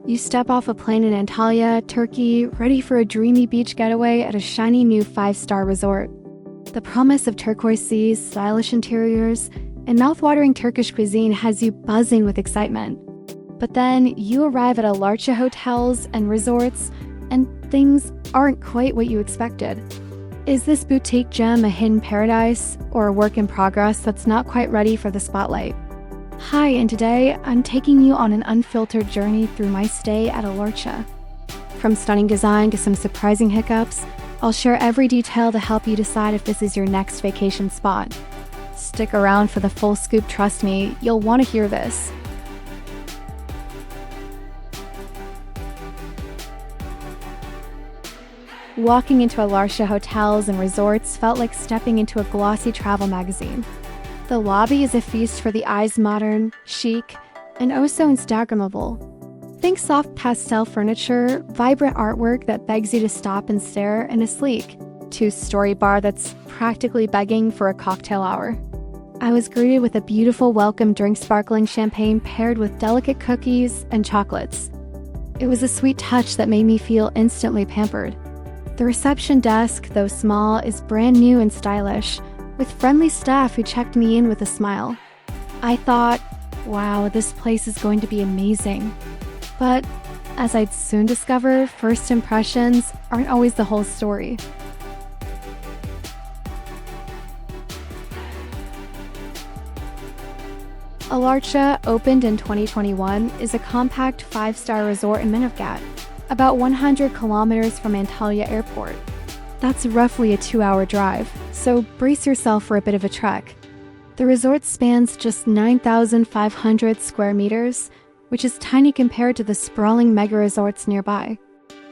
You step off a plane in Antalya, Turkey, ready for a dreamy beach getaway at a shiny new 5-star resort. The promise of turquoise seas, stylish interiors, and mouth-watering Turkish cuisine has you buzzing with excitement. But then you arrive at Alarcha Hotels and Resorts, and things aren't quite what you expected. Is this boutique gem a hidden paradise, or a work in progress that's not quite ready for the spotlight? Hi, and today I'm taking you on an unfiltered journey through my stay at Alarcha. From stunning design to some surprising hiccups, I'll share every detail to help you decide if this is your next vacation spot. Stick around for the full scoop, trust me, you'll want to hear this. Walking into Alarcha Hotels and Resorts felt like stepping into a glossy travel magazine. The lobby is a feast for the eyes, modern, chic, and oh so Instagrammable. Think soft pastel furniture, vibrant artwork that begs you to stop and stare, and a sleek, 2-story bar that's practically begging for a cocktail hour. I was greeted with a beautiful welcome drink, sparkling champagne paired with delicate cookies and chocolates. It was a sweet touch that made me feel instantly pampered. The reception desk, though small, is brand new and stylish, with friendly staff who checked me in with a smile. I thought, wow, this place is going to be amazing. But as I'd soon discover, first impressions aren't always the whole story. Alarcha, opened in 2021, is a compact 5-star resort in Manavgat, about 100 kilometers from Antalya Airport. That's roughly a 2-hour drive, so brace yourself for a bit of a trek. The resort spans just 9,500 square meters, which is tiny compared to the sprawling mega resorts nearby.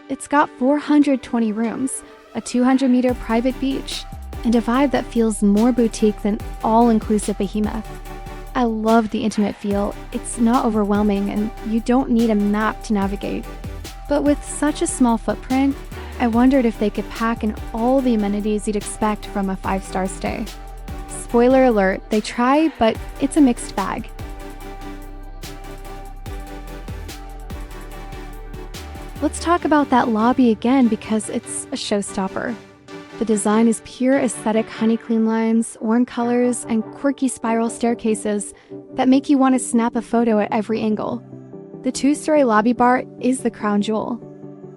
It's got 420 rooms, a 200-meter private beach, and a vibe that feels more boutique than all-inclusive behemoth. I love the intimate feel. It's not overwhelming, and you don't need a map to navigate. But with such a small footprint, I wondered if they could pack in all the amenities you'd expect from a 5-star stay. Spoiler alert, they try, but it's a mixed bag. Let's talk about that lobby again because it's a showstopper. The design is pure aesthetic honey-clean lines, warm colors, and quirky spiral staircases that make you want to snap a photo at every angle. The 2-story lobby bar is the crown jewel.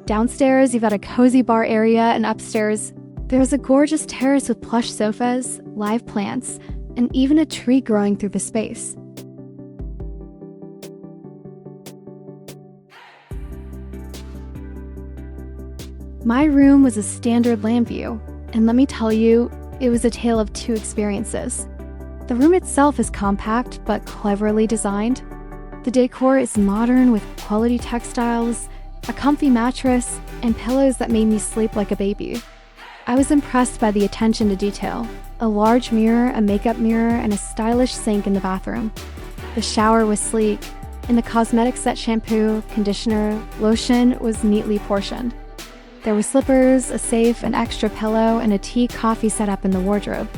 Downstairs, you've got a cozy bar area, and upstairs, there's a gorgeous terrace with plush sofas, live plants, and even a tree growing through the space. My room was a standard land view, and let me tell you, it was a tale of two experiences. The room itself is compact but cleverly designed. The decor is modern with quality textiles, a comfy mattress, and pillows that made me sleep like a baby. I was impressed by the attention to detail. A large mirror, a makeup mirror, and a stylish sink in the bathroom. The shower was sleek, and the cosmetic set shampoo, conditioner, lotion was neatly portioned. There were slippers, a safe, an extra pillow, and a tea coffee set up in the wardrobe.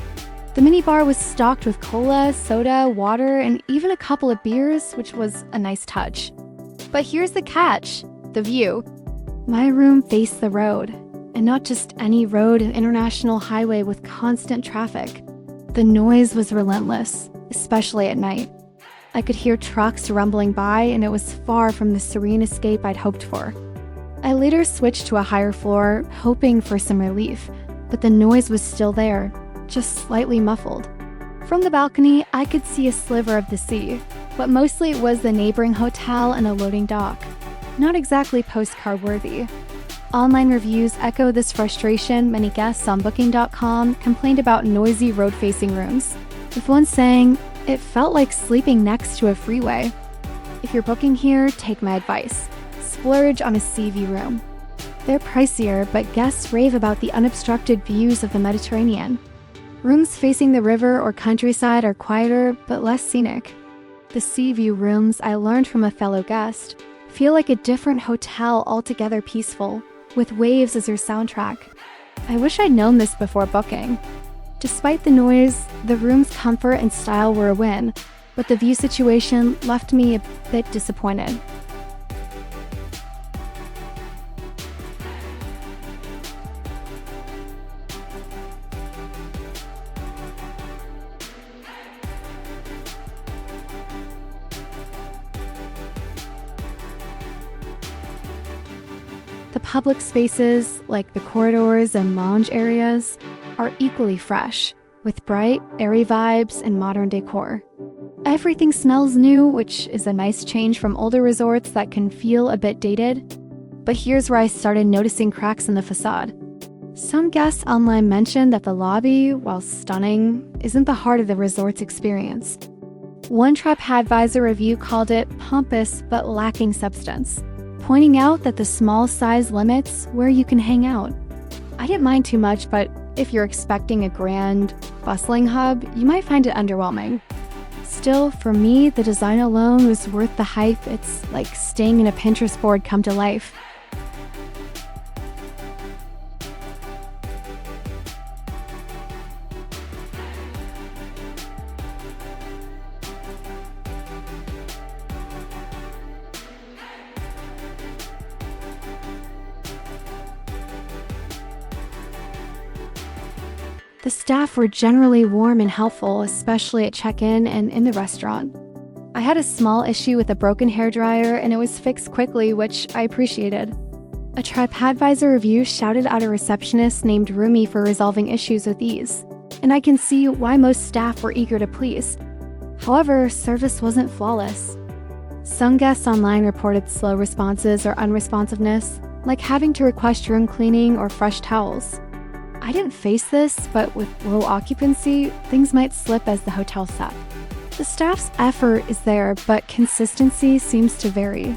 The minibar was stocked with cola, soda, water, and even a couple of beers, which was a nice touch. But here's the catch, the view. My room faced the road, and not just any road, an international highway with constant traffic. The noise was relentless, especially at night. I could hear trucks rumbling by, and it was far from the serene escape I'd hoped for. I later switched to a higher floor, hoping for some relief, but the noise was still there, just slightly muffled. From the balcony, I could see a sliver of the sea, but mostly it was the neighboring hotel and a loading dock. Not exactly postcard-worthy. Online reviews echo this frustration. Many guests on Booking.com complained about noisy road-facing rooms, with one saying, "It felt like sleeping next to a freeway." If you're booking here, take my advice. Splurge on a sea view room. They're pricier, but guests rave about the unobstructed views of the Mediterranean. Rooms facing the river or countryside are quieter, but less scenic. The sea view rooms, I learned from a fellow guest, feel like a different hotel altogether, peaceful, with waves as your soundtrack. I wish I'd known this before booking. Despite the noise, the room's comfort and style were a win, but the view situation left me a bit disappointed. The public spaces, like the corridors and lounge areas, are equally fresh, with bright, airy vibes and modern decor. Everything smells new, which is a nice change from older resorts that can feel a bit dated. But here's where I started noticing cracks in the facade. Some guests online mentioned that the lobby, while stunning, isn't the heart of the resort's experience. One TripAdvisor review called it pompous but lacking substance, pointing out that the small size limits where you can hang out. I didn't mind too much, but if you're expecting a grand, bustling hub, you might find it underwhelming. Still, for me, the design alone was worth the hype. It's like staying in a Pinterest board come to life. The staff were generally warm and helpful, especially at check-in and in the restaurant. I had a small issue with a broken hairdryer and it was fixed quickly, which I appreciated. A TripAdvisor review shouted out a receptionist named Rumi for resolving issues with ease, and I can see why most staff were eager to please. However, service wasn't flawless. Some guests online reported slow responses or unresponsiveness, like having to request room cleaning or fresh towels. I didn't face this, but with low occupancy, things might slip as the hotel set. The staff's effort is there, but consistency seems to vary.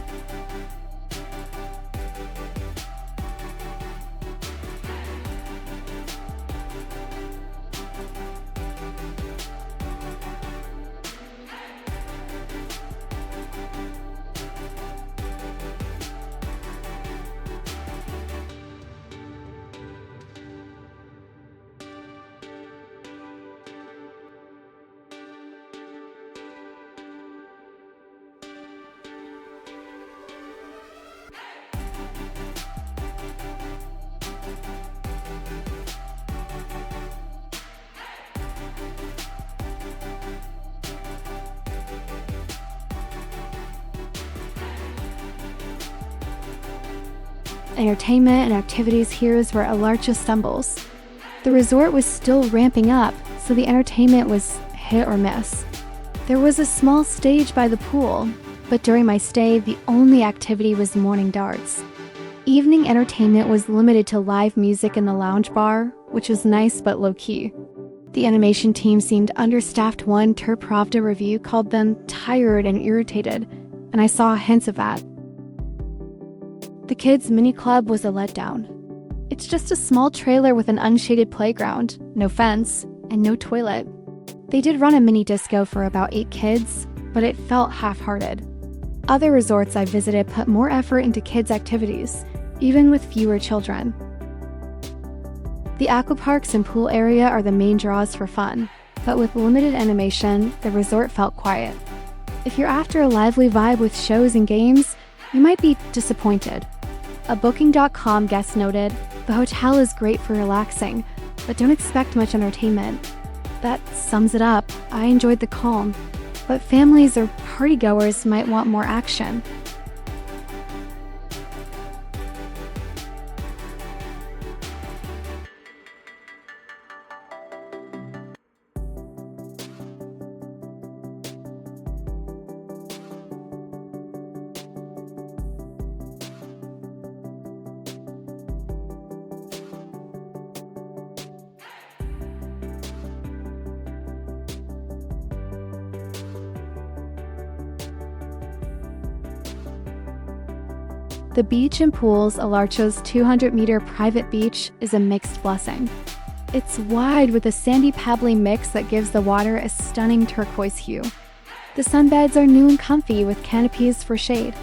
Entertainment and activities here is where Alarcha stumbles. The resort was still ramping up, so the entertainment was hit or miss. There was a small stage by the pool, but during my stay, the only activity was morning darts. Evening entertainment was limited to live music in the lounge bar, which was nice but low-key. The animation team seemed understaffed. One Turpravda review called them tired and irritated, and I saw hints of that. The kids' mini club was a letdown. It's just a small trailer with an unshaded playground, no fence, and no toilet. They did run a mini disco for about 8 kids, but it felt half-hearted. Other resorts I visited put more effort into kids' activities, even with fewer children. The aquaparks and pool area are the main draws for fun, but with limited animation, the resort felt quiet. If you're after a lively vibe with shows and games, you might be disappointed. A Booking.com guest noted, "The hotel is great for relaxing, but don't expect much entertainment." That sums it up. I enjoyed the calm, but families or partygoers might want more action. The beach and pools, Alarcha's 200-meter private beach, is a mixed blessing. It's wide with a sandy pebbly mix that gives the water a stunning turquoise hue. The sunbeds are new and comfy with canopies for shade.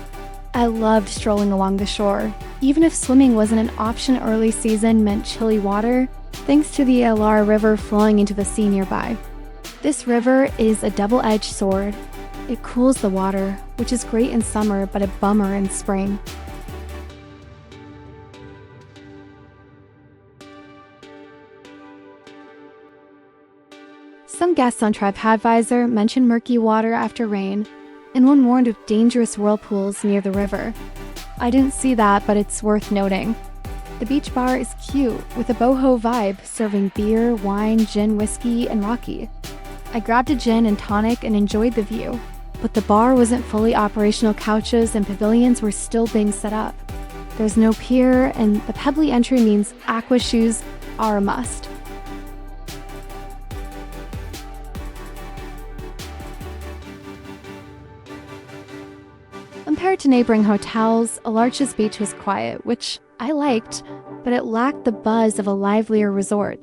I loved strolling along the shore. Even if swimming wasn't an option early season meant chilly water, thanks to the Alara River flowing into the sea nearby. This river is a double-edged sword. It cools the water, which is great in summer but a bummer in spring. Some guests on TripAdvisor mentioned murky water after rain, and one warned of dangerous whirlpools near the river. I didn't see that, but it's worth noting. The beach bar is cute, with a boho vibe, serving beer, wine, gin, whiskey, and Rocky. I grabbed a gin and tonic and enjoyed the view, but the bar wasn't fully operational. Couches and pavilions were still being set up. There's no pier, and the pebbly entry means aqua shoes are a must. Compared to neighboring hotels, Alarcha's beach was quiet, which I liked, but it lacked the buzz of a livelier resort.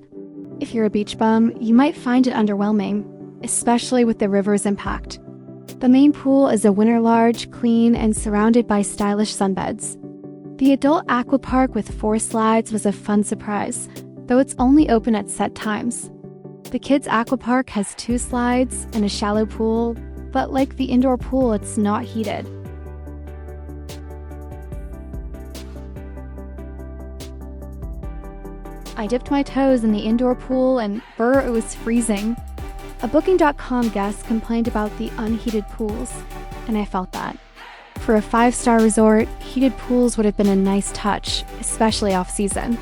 If you're a beach bum, you might find it underwhelming, especially with the river's impact. The main pool is a winter large, clean, and surrounded by stylish sunbeds. The adult aqua park with 4 slides was a fun surprise, though it's only open at set times. The kids' aqua park has 2 slides and a shallow pool, but like the indoor pool, it's not heated. I dipped my toes in the indoor pool and it was freezing. A Booking.com guest complained about the unheated pools, and I felt that. For a 5-star resort, heated pools would have been a nice touch, especially off-season.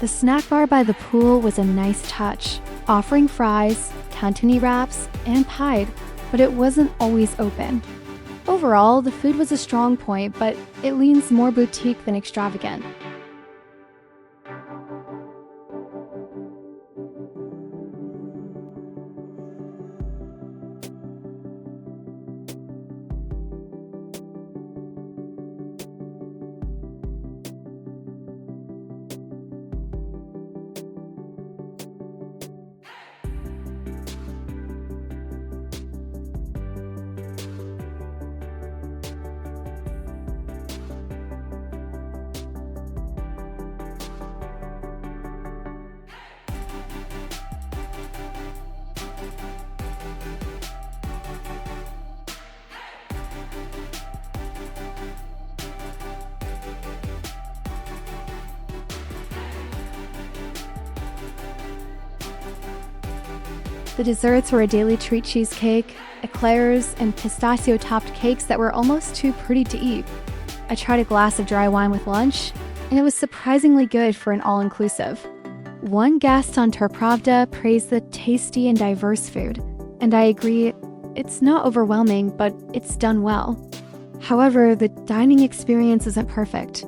The snack bar by the pool was a nice touch, offering fries, tantuni wraps, and pied, but it wasn't always open. Overall, the food was a strong point, but it leans more boutique than extravagant. The desserts were a daily treat cheesecake, eclairs, and pistachio-topped cakes that were almost too pretty to eat. I tried a glass of dry wine with lunch, and it was surprisingly good for an all-inclusive. One guest on Turpravda praised the tasty and diverse food, and I agree, it's not overwhelming, but it's done well. However, the dining experience isn't perfect.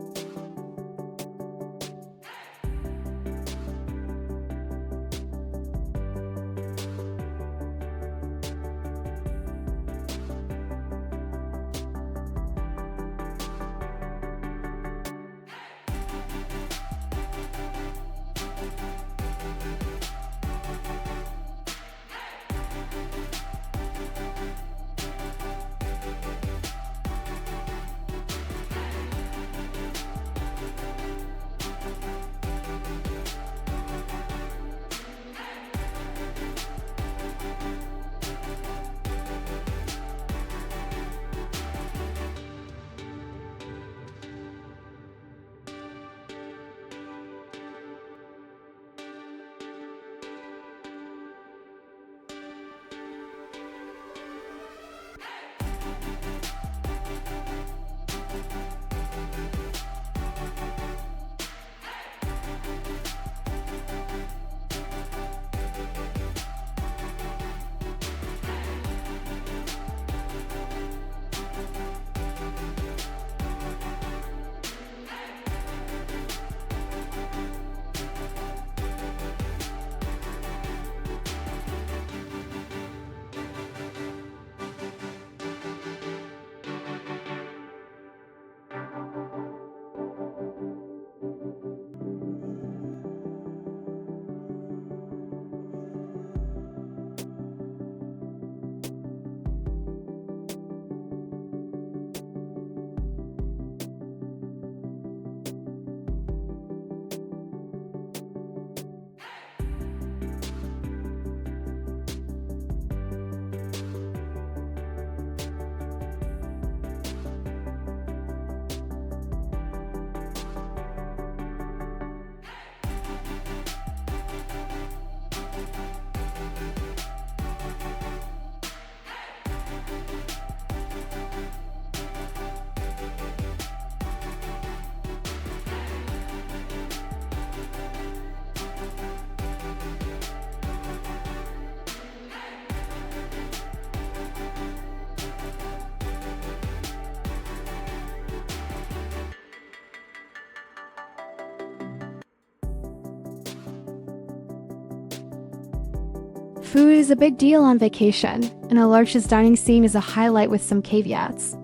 Food is a big deal on vacation, and Alarcha's dining scene is a highlight with some caveats.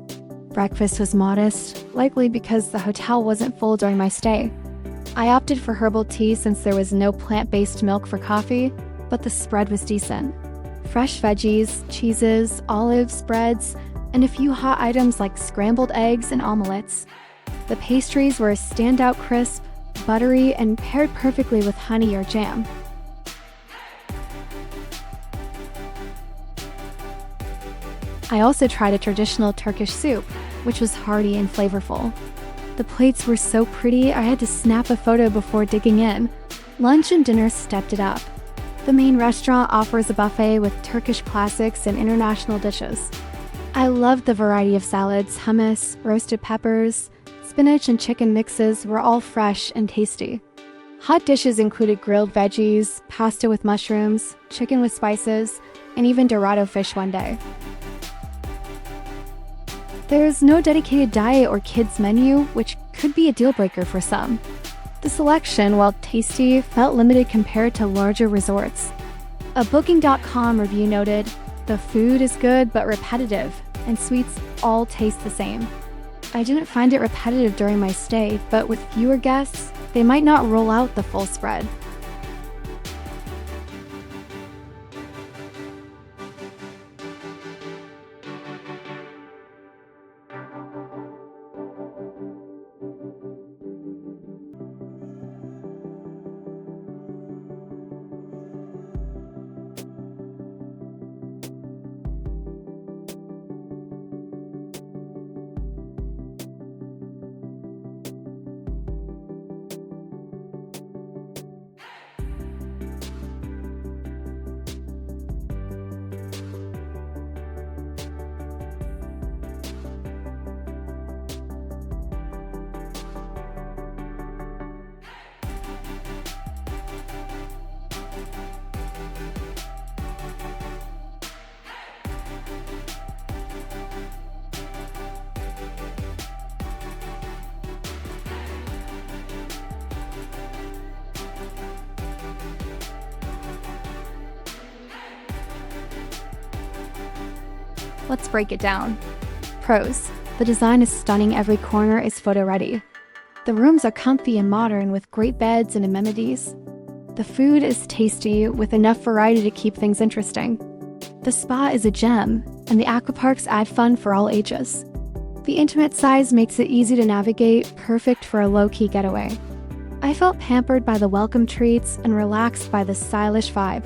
Breakfast was modest, likely because the hotel wasn't full during my stay. I opted for herbal tea since there was no plant-based milk for coffee, but the spread was decent. Fresh veggies, cheeses, olives, breads, and a few hot items like scrambled eggs and omelets. The pastries were a standout crisp, buttery, and paired perfectly with honey or jam. I also tried a traditional Turkish soup, which was hearty and flavorful. The plates were so pretty, I had to snap a photo before digging in. Lunch and dinner stepped it up. The main restaurant offers a buffet with Turkish classics and international dishes. I loved the variety of salads, hummus, roasted peppers, spinach and chicken mixes were all fresh and tasty. Hot dishes included grilled veggies, pasta with mushrooms, chicken with spices, and even Dorado fish one day. There's no dedicated diet or kids menu, which could be a deal breaker for some. The selection, while tasty, felt limited compared to larger resorts. A Booking.com review noted, "The food is good but repetitive, and sweets all taste the same." I didn't find it repetitive during my stay, but with fewer guests, they might not roll out the full spread. Let's break it down. Pros: the design is stunning, every corner is photo ready. The rooms are comfy and modern with great beds and amenities. The food is tasty with enough variety to keep things interesting. The spa is a gem, and the aquaparks add fun for all ages. The intimate size makes it easy to navigate, perfect for a low-key getaway. I felt pampered by the welcome treats and relaxed by the stylish vibe.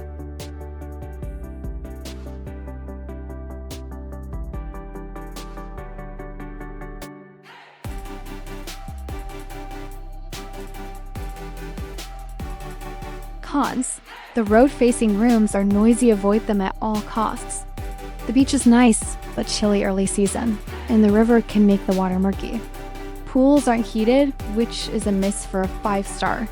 Cons: the road-facing rooms are noisy, avoid them at all costs. The beach is nice, but chilly early season, and the river can make the water murky. Pools aren't heated, which is a miss for a 5-star.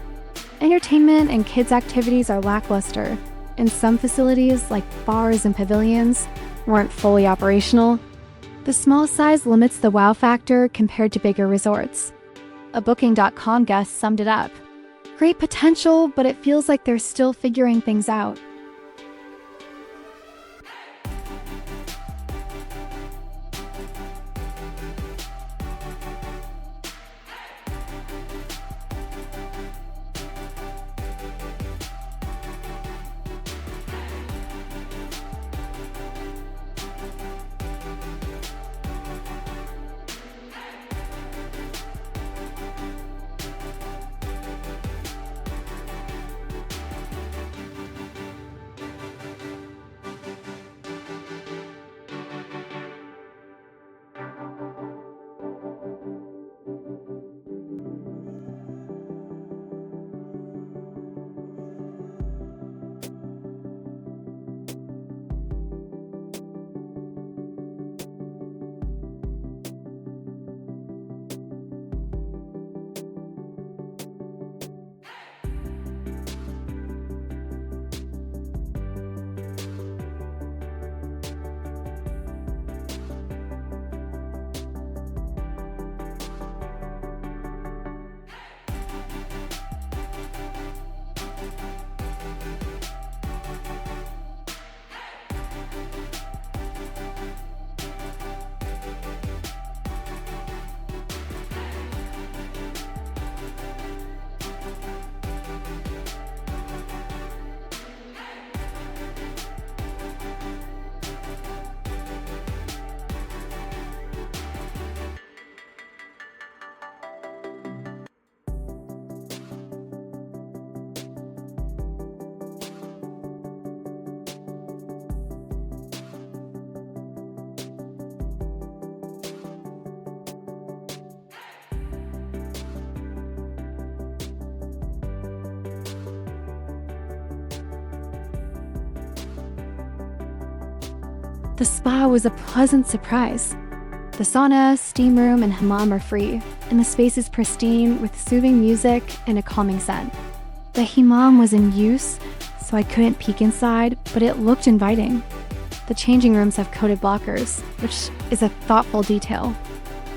Entertainment and kids' activities are lackluster, and some facilities, like bars and pavilions, weren't fully operational. The small size limits the wow factor compared to bigger resorts. A Booking.com guest summed it up: "Great potential, but it feels like they're still figuring things out." The spa was a pleasant surprise. The sauna, steam room, and hammam are free, and the space is pristine with soothing music and a calming scent. The hammam was in use, so I couldn't peek inside, but it looked inviting. The changing rooms have coated blockers, which is a thoughtful detail.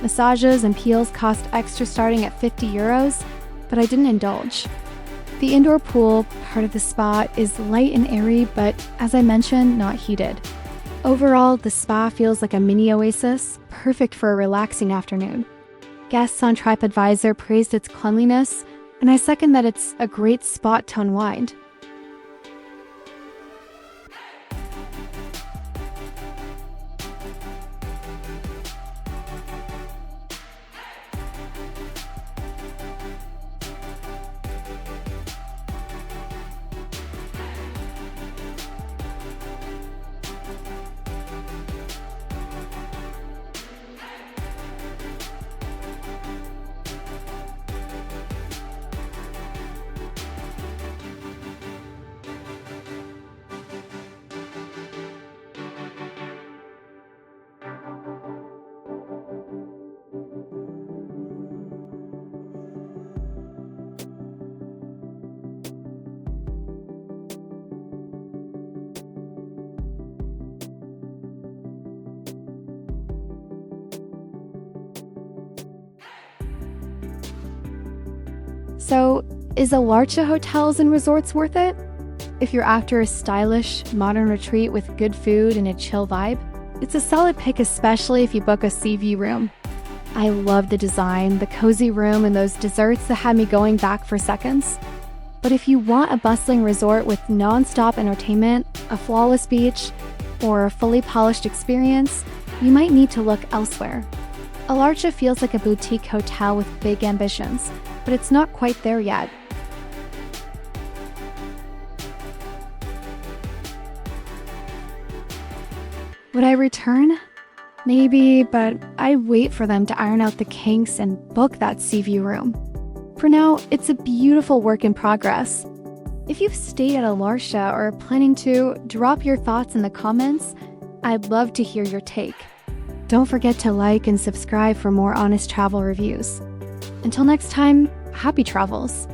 Massages and peels cost extra starting at €50, but I didn't indulge. The indoor pool, part of the spa, is light and airy, but as I mentioned, not heated. Overall, the spa feels like a mini oasis, perfect for a relaxing afternoon. Guests on TripAdvisor praised its cleanliness, and I second that it's a great spot to unwind. So, is Alarcha Hotels and Resorts worth it? If you're after a stylish, modern retreat with good food and a chill vibe, it's a solid pick, especially if you book a sea view room. I love the design, the cozy room, and those desserts that had me going back for seconds. But if you want a bustling resort with non-stop entertainment, a flawless beach, or a fully polished experience, you might need to look elsewhere. Alarcha feels like a boutique hotel with big ambitions, but it's not quite there yet. Would I return? Maybe, but I wait for them to iron out the kinks and book that sea view room. For now, it's a beautiful work in progress. If you've stayed at Alarcha or are planning to, drop your thoughts in the comments. I'd love to hear your take. Don't forget to like and subscribe for more honest travel reviews. Until next time, happy travels!